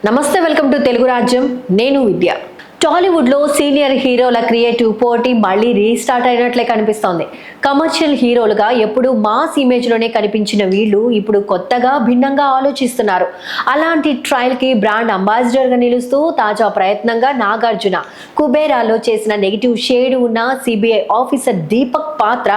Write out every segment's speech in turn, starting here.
నమస్తే, welcome to Telugu రాజ్యం. నేను విద్య. టాలీవుడ్ లో సీనియర్ హీరోల క్రియేటివ్ పోటీ మళ్ళీ రీస్టార్ట్ అయినట్లే కనిపిస్తోంది. కమర్షియల్ హీరోలుగా ఎప్పుడు మాస్ ఇమేజ్ లోనే కనిపించిన వీళ్ళు ఇప్పుడు కొత్తగా భిన్నంగా ఆలోచిస్తున్నారు. అలాంటి ట్రయల్ కి బ్రాండ్ అంబాసిడర్ గా నిలుస్తూ తాజా ప్రయత్నంగా నాగార్జున కుబేరాలో చేసిన నెగిటివ్ షేడ్ ఉన్న సిబిఐ ఆఫీసర్ దీపక్ పాత్ర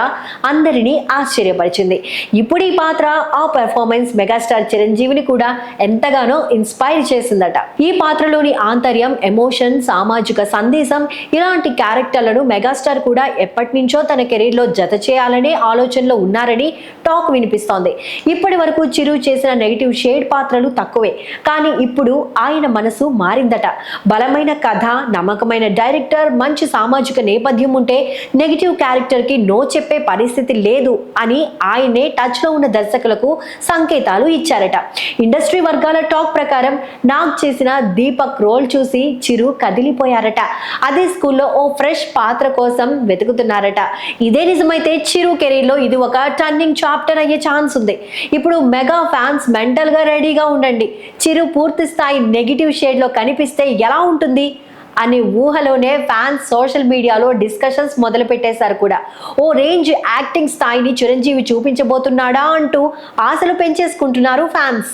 అందరినీ ఆశ్చర్యపరిచింది. ఇప్పుడు ఈ పాత్ర ఆ పెర్ఫార్మెన్స్ మెగాస్టార్ చిరంజీవిని కూడా ఎంతగానో ఇన్స్పైర్ చేసిందట. ఈ పాత్రలోని ఆంతర్యం, ఎమోషన్, సామాజిక సందేశం, ఇలాంటి క్యారెక్టర్లను మెగాస్టార్ కూడా ఎప్పటి నుంచో తన కెరీర్ లో జత చేయాలనే ఆలోచనలో ఉన్నారని టాక్ వినిపిస్తోంది. ఇప్పటి వరకు చిరు చేసిన నెగిటివ్ షేడ్ పాత్రలు తక్కువే, కానీ ఇప్పుడు ఆయన మనసు మారిందట. బలమైన కథ, నమ్మకమైన డైరెక్టర్, మంచి సామాజిక నేపథ్యం ఉంటే నెగిటివ్ క్యారెక్టర్ కి నో చెప్పే పరిస్థితి లేదు అని ఆయనే టచ్ లో ఉన్న దర్శకులకు సంకేతాలు ఇచ్చారట. ఇండస్ట్రీ వర్గాల టాక్ ప్రకారం నాగ్ చేసిన దీపక్ రోల్ చూసి చిరు కదిలిపోయారట. అదే స్కూల్లో ఓ ఫ్రెష్ పాత్ర కోసం వెతుకుతున్నారట. ఇదే నిజమైతే చిరు కెరీర్ లో ఇది ఒక టర్నింగ్ చాప్టర్ అయ్యే ఛాన్స్ ఉంది. ఇప్పుడు మెగా ఫ్యాన్స్ మెంటల్ గా రెడీగా ఉండండి. చిరు పూర్తి స్థాయి నెగిటివ్ షేడ్ లో కనిపిస్తే ఎలా ఉంటుంది అనే ఊహలోనే ఫ్యాన్స్ సోషల్ మీడియాలో డిస్కషన్స్ మొదలు పెట్టేశారు కూడా. ఓ రేంజ్ యాక్టింగ్ స్థాయిని చిరంజీవి చూపించబోతున్నాడా అంటూ ఆశలు పెంచేసుకుంటున్నారు ఫ్యాన్స్.